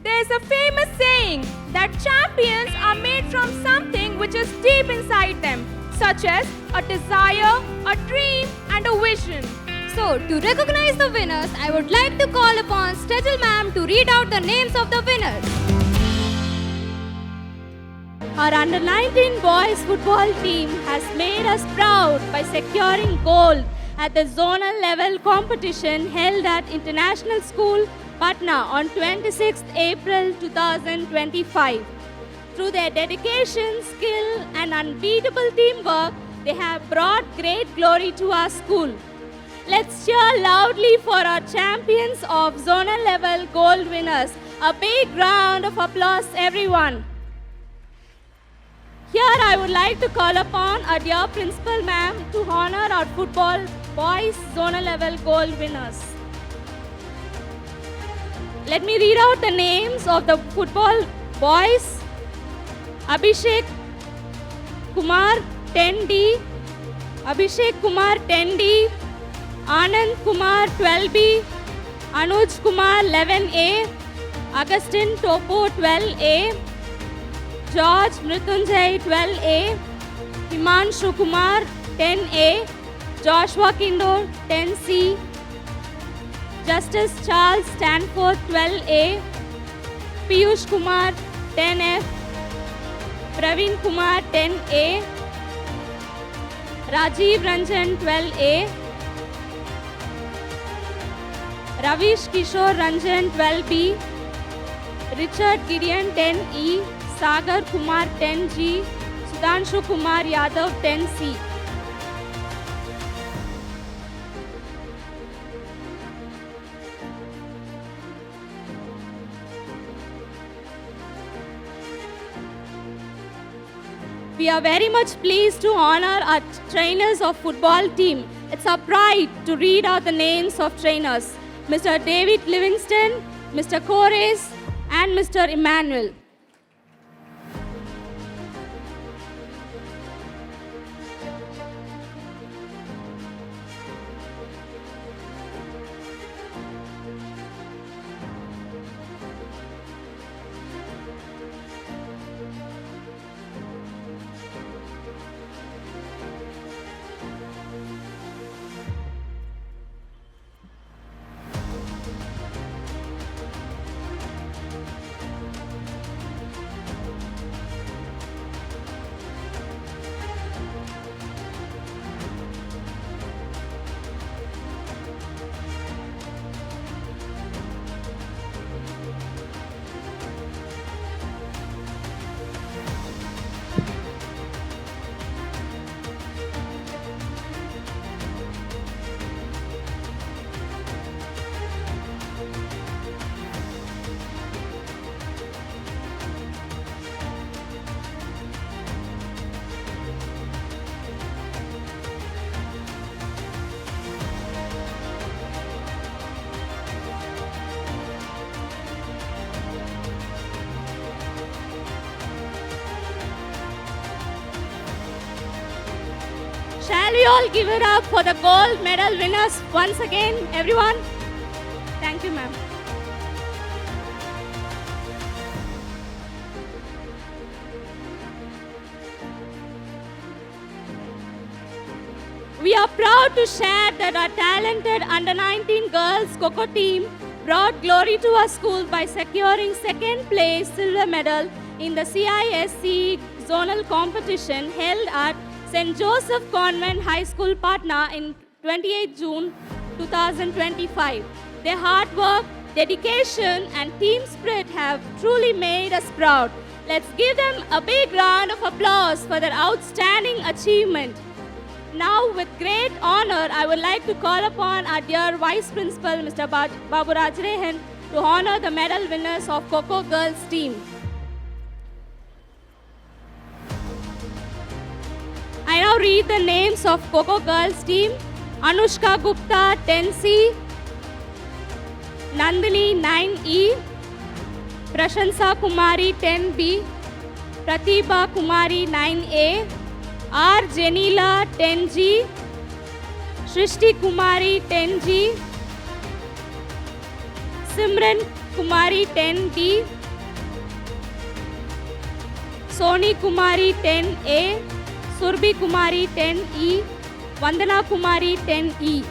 There's a famous saying that champions are made from something which is deep inside them, such as a desire, a dream, and a vision. So, to recognize the winners, I would like to call upon Stejal ma'am to read out the names of the winners. Our under-19 boys football team has made us proud by securing gold at the zonal level competition held at International School, Patna on 26th April 2025. Through their dedication, skill and unbeatable teamwork, they have brought great glory to our school. Let's cheer loudly for our champions of zonal level gold winners. A big round of applause, everyone. Here I would like to call upon our dear principal ma'am to honor our football boys zonal level gold winners. Let me read out the names of the football boys. Abhishek Kumar 10D, Abhishek Kumar 10D, Anand Kumar 12B, Anuj Kumar 11A, Augustine Topo 12A, George Mritunjay 12A, Himanshu Kumar 10A, Joshua Kindo 10C, Justice Charles Stanford 12A, Piyush Kumar 10F, Praveen Kumar 10A, Rajiv Ranjan 12A, Ravish Kishore Ranjan 12B, Richard Gideon 10E, Sagar Kumar 10G, Sudhanshu Kumar Yadav 10C. We are very much pleased to honor our trainers of football team. It's our pride to read out the names of trainers. Mr. David Livingston, Mr. Kores, and Mr. Emmanuel. Shall we all give it up for the gold medal winners once again, everyone? Thank you, ma'am. We are proud to share that our talented under-19 girls Coco team brought glory to our school by securing second place silver medal in the CISC zonal competition held at St. Joseph Convent High School, Patna in 28 June 2025. Their hard work, dedication and team spirit have truly made us proud. Let's give them a big round of applause for their outstanding achievement. Now, with great honor, I would like to call upon our dear Vice Principal, Mr. Babu Rajrehan, to honor the medal winners of Coco Girls team. I now read the names of Coco Girls team. Anushka Gupta 10C, Nandini 9E, Prashansa Kumari 10B, Pratibha Kumari 9A, R. Janila 10G, Shrishti Kumari 10G, Simran Kumari 10D, Soni Kumari 10A, Surbi Kumari 10E, Vandana Kumari 10E.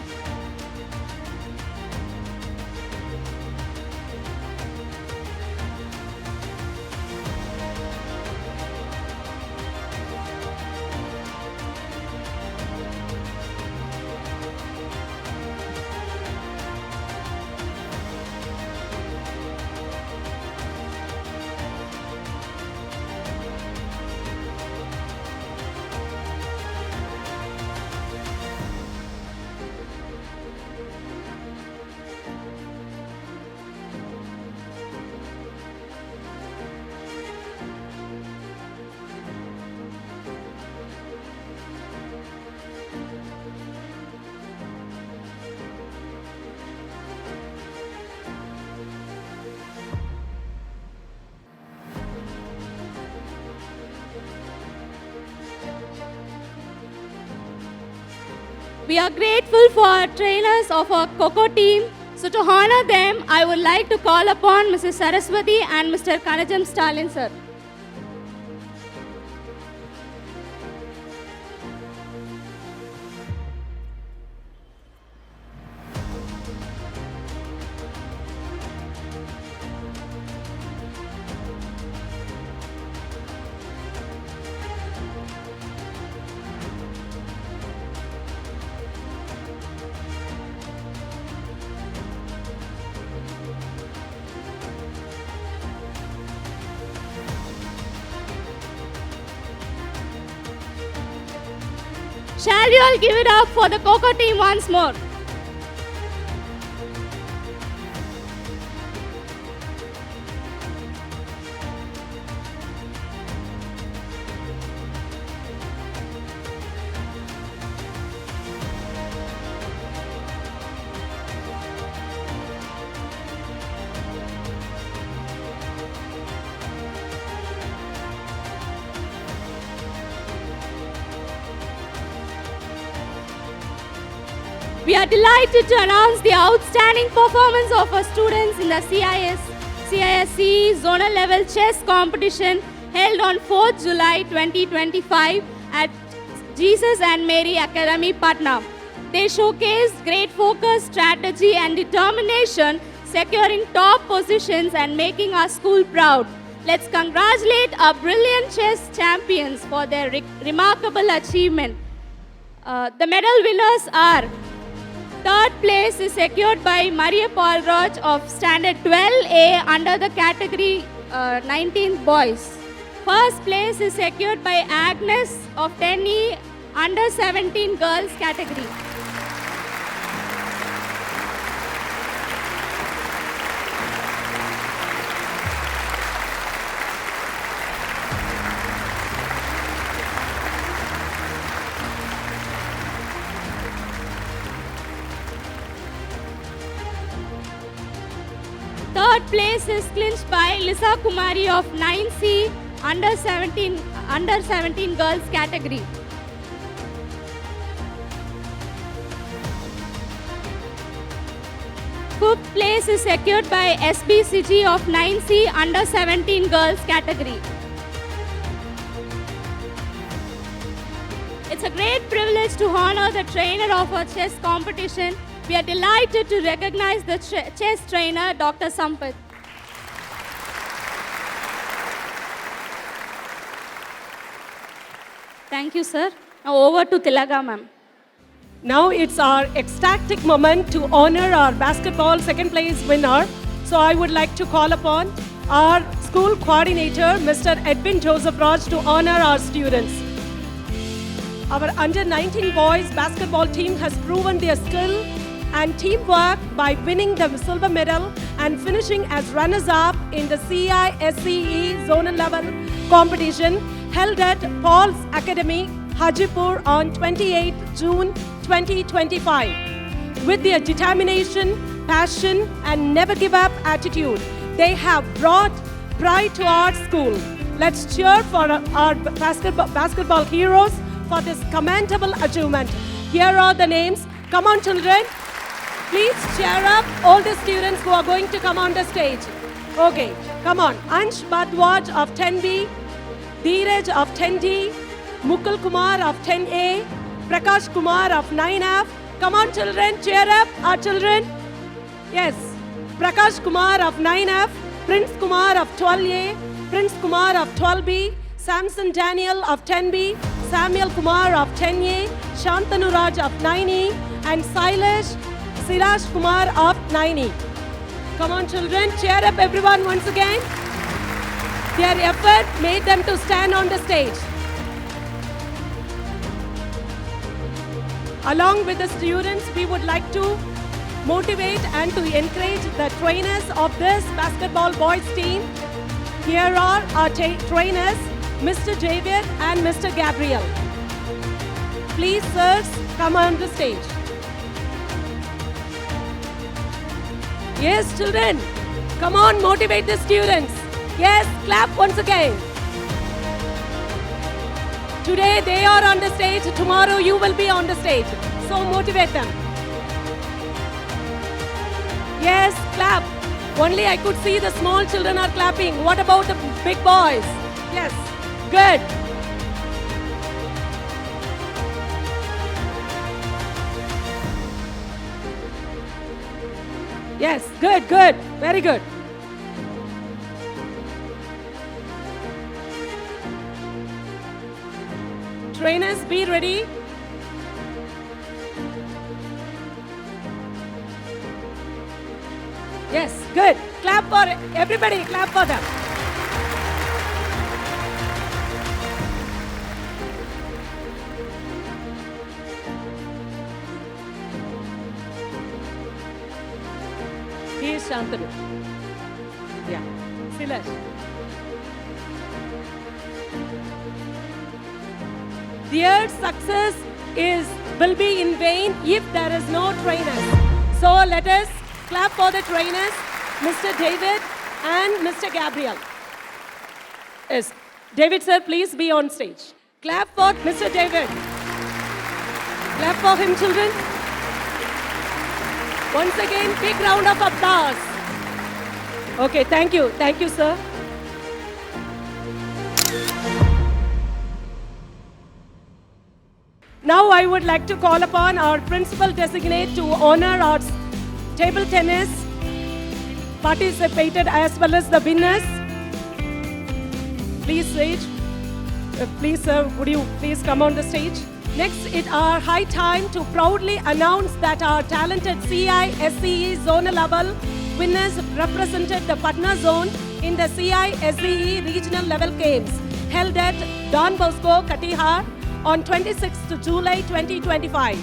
We are grateful for our trainers of our Coco team. So to honor them, I would like to call upon Mrs. Saraswati and Mr. Kanajam Stalin, sir. Shall you all give it up for the Coco team once more? We are delighted to announce the outstanding performance of our students in the CISE zonal level chess competition held on 4th July 2025 at Jesus and Mary Academy, Patna. They showcased great focus, strategy and determination, securing top positions and making our school proud. Let's congratulate our brilliant chess champions for their remarkable achievement. The medal winners are: third place is secured by Maria Paul Roch of Standard 12A under the category 19 boys. First place is secured by Agnes of 10E under 17 girls category. Third place is clinched by Lisa Kumari of 9C under 17 girls category. Fifth place is secured by SBCG of 9C under 17 girls category. It's a great privilege to honor the trainer of our chess competition. We are delighted to recognize the chess trainer, Dr. Sampath. Thank you, sir. Now over to Tilaga, ma'am. Now it's our ecstatic moment to honor our basketball second place winner. So I would like to call upon our school coordinator, Mr. Edwin Joseph Raj, to honor our students. Our under 19 boys basketball team has proven their skill and teamwork by winning the silver medal and finishing as runners-up in the CISE zonal level competition held at Paul's Academy, Hajipur on 28 June 2025. With their determination, passion and never give up attitude, they have brought pride to our school. Let's cheer for our basketball heroes for this commendable achievement. Here are the names. Come on, children. Please cheer up all the students who are going to come on the stage. Okay, come on. Ansh Bhardwaj of 10B, Dheeraj of 10D, Mukul Kumar of 10A, Prakash Kumar of 9F. Come on, children, cheer up, our children. Yes, Prakash Kumar of 9F, Prince Kumar of 12A, Prince Kumar of 12B, Samson Daniel of 10B, Samuel Kumar of 10A, Shantanu Raj of 9E, and Silesh Siraj Kumar of 9E. Come on, children, cheer up everyone once again. Their effort made them to stand on the stage. Along with the students, we would like to motivate and to encourage the trainers of this basketball boys team. Here are our trainers, Mr. David and Mr. Gabriel. Please, sirs, come on the stage. Yes, children, come on, motivate the students. Yes, clap once again. Today they are on the stage, tomorrow you will be on the stage. So motivate them. Yes, clap. Only I could see the small children are clapping. What about the big boys? Yes, good. Yes, good, good, very good. Trainers, be ready. Yes, good. Clap for everybody, clap for them. He is Shantanu. Yeah, Silesh. Their success will be in vain if there is no trainers. So let us clap for the trainers, Mr. David and Mr. Gabriel. Yes, David sir, please be on stage. Clap for Mr. David. Clap for him, children. Once again, big round of applause. Okay, thank you, sir. Now I would like to call upon our principal designate to honor our table tennis participated as well as the winners. Please, stage. Please, sir, would you please come on the stage? Next, it are high time to proudly announce that our talented CISCE zonal level winners represented the Patna zone in the CISCE regional level games held at Don Bosco, Katihar on 26th July 2025.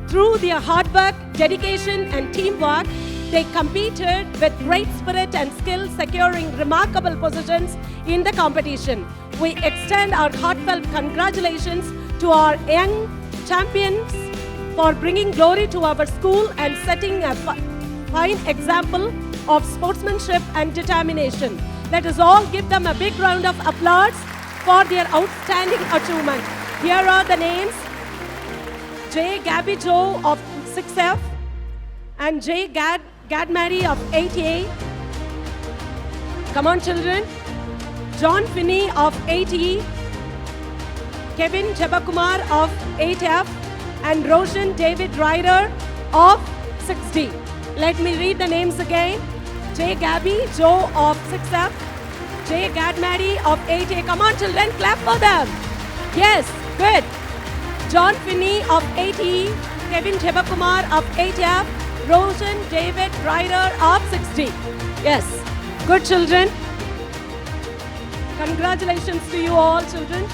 Through their hard work, dedication and teamwork, they competed with great spirit and skill, securing remarkable positions in the competition. We extend our heartfelt congratulations to our young champions for bringing glory to our school and setting a fine example of sportsmanship and determination. Let us all give them a big round of applause for their outstanding achievement. Here are the names: J. Gabby Joe of 6F and J. Gadmary of 8A. Come on, children. John Finney of 8E, Kevin Jabakumar of 8F, and Roshan David Ryder of 6D. Let me read the names again. J. Gabby Joe of 6F, J. Gadmary of 8A. Come on, children, clap for them. Yes, good. John Finney of 8E, Kevin Jabakumar of 8F, Roshan David Ryder of 6D. Yes, good children. Congratulations to you all, children.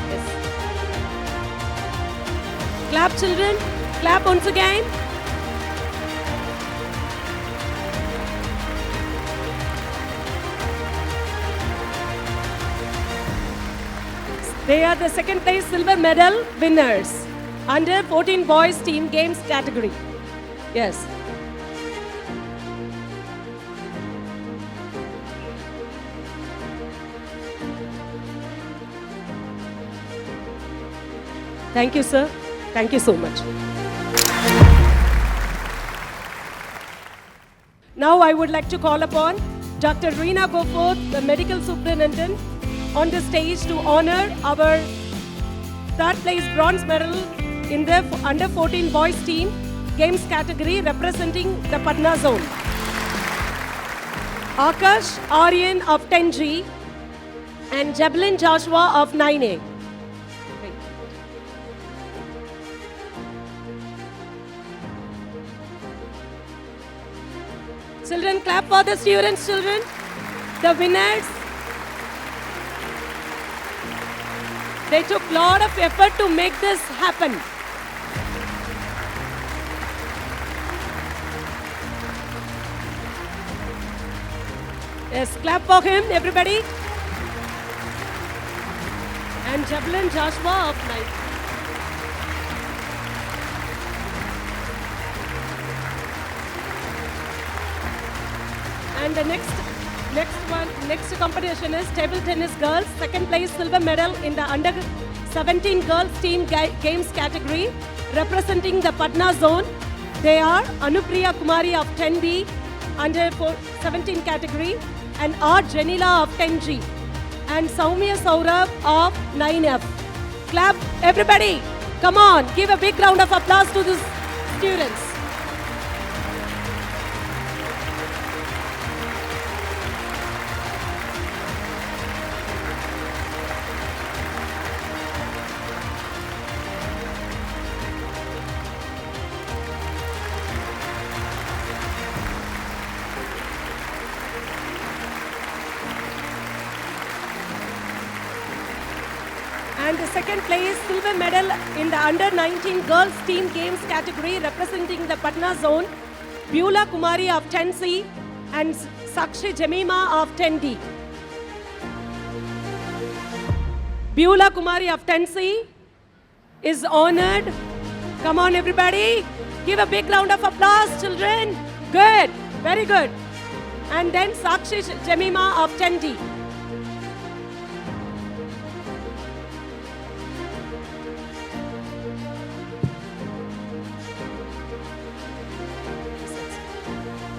Yes. Clap, children. Clap once again. They are the second place silver medal winners under 14 boys team games category. Yes. Thank you, sir. Thank you so much. Now I would like to call upon Dr. Reena Goforth, the medical superintendent, on the stage to honor our third place bronze medal in the under 14 boys team games category representing the Patna zone. Akash Aryan of 10G and Jablin Joshua of 9A. Children, clap for the students, children. The winners. They took a lot of effort to make this happen. Yes, clap for him, everybody. And Jablin Joshua of 9. And the next competition is table tennis girls. Second place silver medal in the under 17 girls team games category, representing the Patna zone. They are Anupriya Kumari of 10B under 17 category, and R. Janila of 10G, and Soumya Saurabh of 9F. Clap, everybody. Come on, give a big round of applause to these students. And the second place silver medal in the under 19 girls team games category, representing the Patna zone, Beulah Kumari of 10C and Sakshi Jemima of 10D. Beulah Kumari of 10C is honored. Come on, everybody. Give a big round of applause, children. Good. Very good. And then Sakshi Jemima of 10D.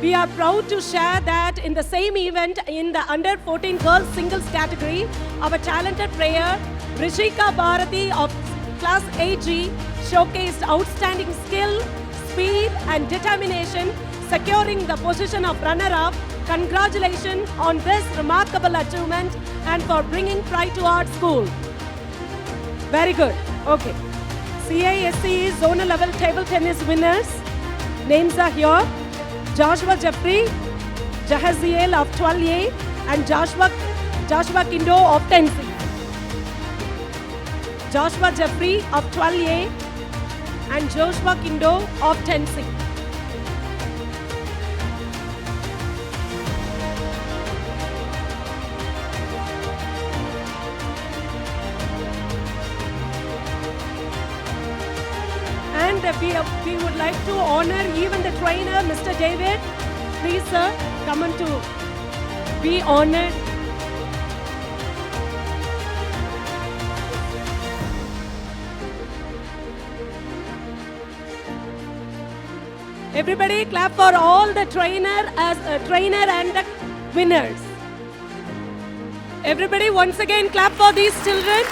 We are proud to share that in the same event in the under 14 girls singles category, our talented player Rishika Bharati of class AG showcased outstanding skill, speed and determination, securing the position of runner-up. Congratulations on this remarkable achievement and for bringing pride to our school. Very good. Okay. CISC zonal level table tennis winners. Names are here. Joshua Jeffrey, Jahaziel of 12A and Joshua Kindo of 10C. Joshua Jeffrey of 12A and Joshua Kindo of 10C. And we would like to honor even the trainer, Mr. David. Please, sir, come on to be honored. Everybody clap for all the trainer and the winners. Everybody once again clap for these children.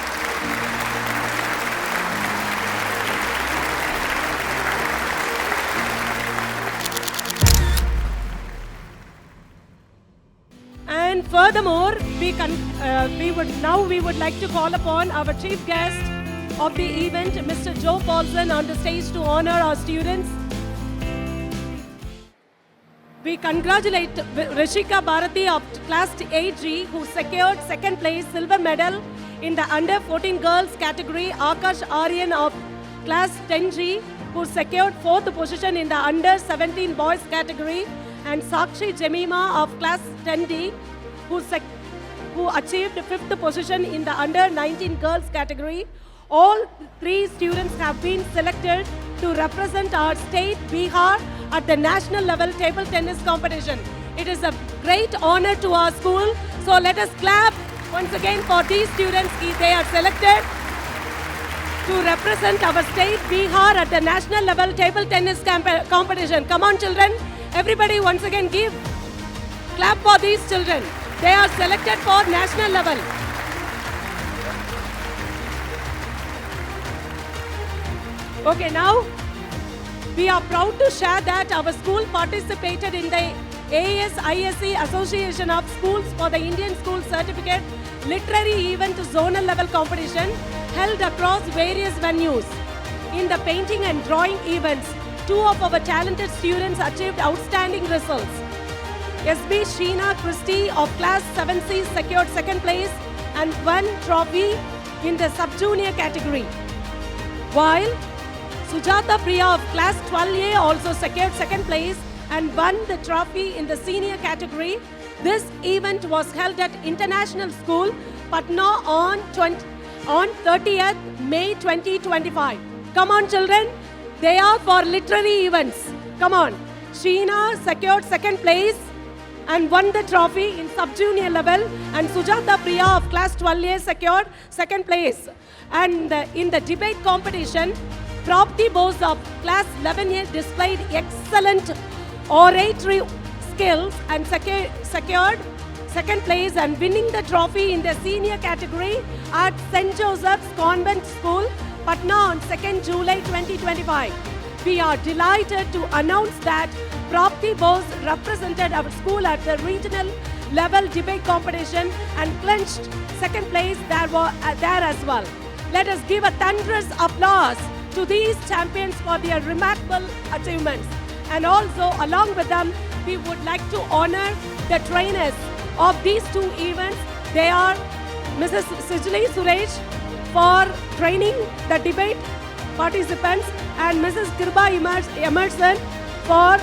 And furthermore, we would like to call upon our chief guest of the event, Mr. Joe Paulson, on the stage to honor our students. We congratulate Rishika Bharati of class AG, who secured second place silver medal in the under 14 girls category, Akash Aryan of class 10G, who secured fourth position in the under 17 boys category, and Sakshi Jemima of class 10D, who achieved fifth position in the under 19 girls category. All three students have been selected to represent our state, Bihar, at the national level table tennis competition. It is a great honor to our school. So let us clap once again for these students. They are selected. to represent our state, Bihar, at the national level table tennis competition. Come on, children. Everybody once again give. Clap for these children. They are selected for national level. Okay, now we are proud to share that our school participated in the ASISE Association of Schools for the Indian School Certificate Literary Event Zonal Level Competition held across various venues. In the painting and drawing events, 2 of our talented students achieved outstanding results. SB Sheena Christie of Class 7C secured second place and won trophy in the sub-junior category, while Sujata Priya of Class 12A also secured second place and won the trophy in the senior category. This event was held at International School, Patna on 30th May 2025. Come on, children. They are for literary events. Come on. Sheena secured second place and won the trophy in sub-junior level, and Sujata Priya of Class 12A secured second place. And in the debate competition, Prapti Bose of Class 11A displayed excellent oratory skills and secured second place and winning the trophy in the senior category at St. Joseph's Convent School, Patna on 2nd July 2025. We are delighted to announce that Prapti Bose represented our school at the regional level debate competition and clinched second place there as well. Let us give a thunderous applause to these champions for their remarkable achievements. And also, along with them, we would like to honor the trainers of these 2 events. They are Mrs. Sijali Suresh for training the debate participants and Mrs. Kirba Emerson for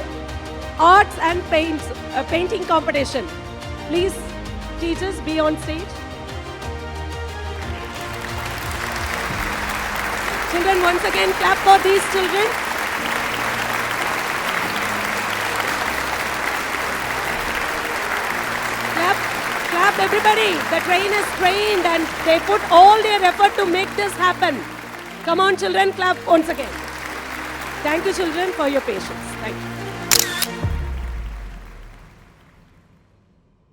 arts and painting competition. Please, teachers, be on stage. Children, once again, clap for these children. Clap, everybody. The trainers trained and they put all their effort to make this happen. Come on, children, clap once again. Thank you, children, for your patience. Thank you.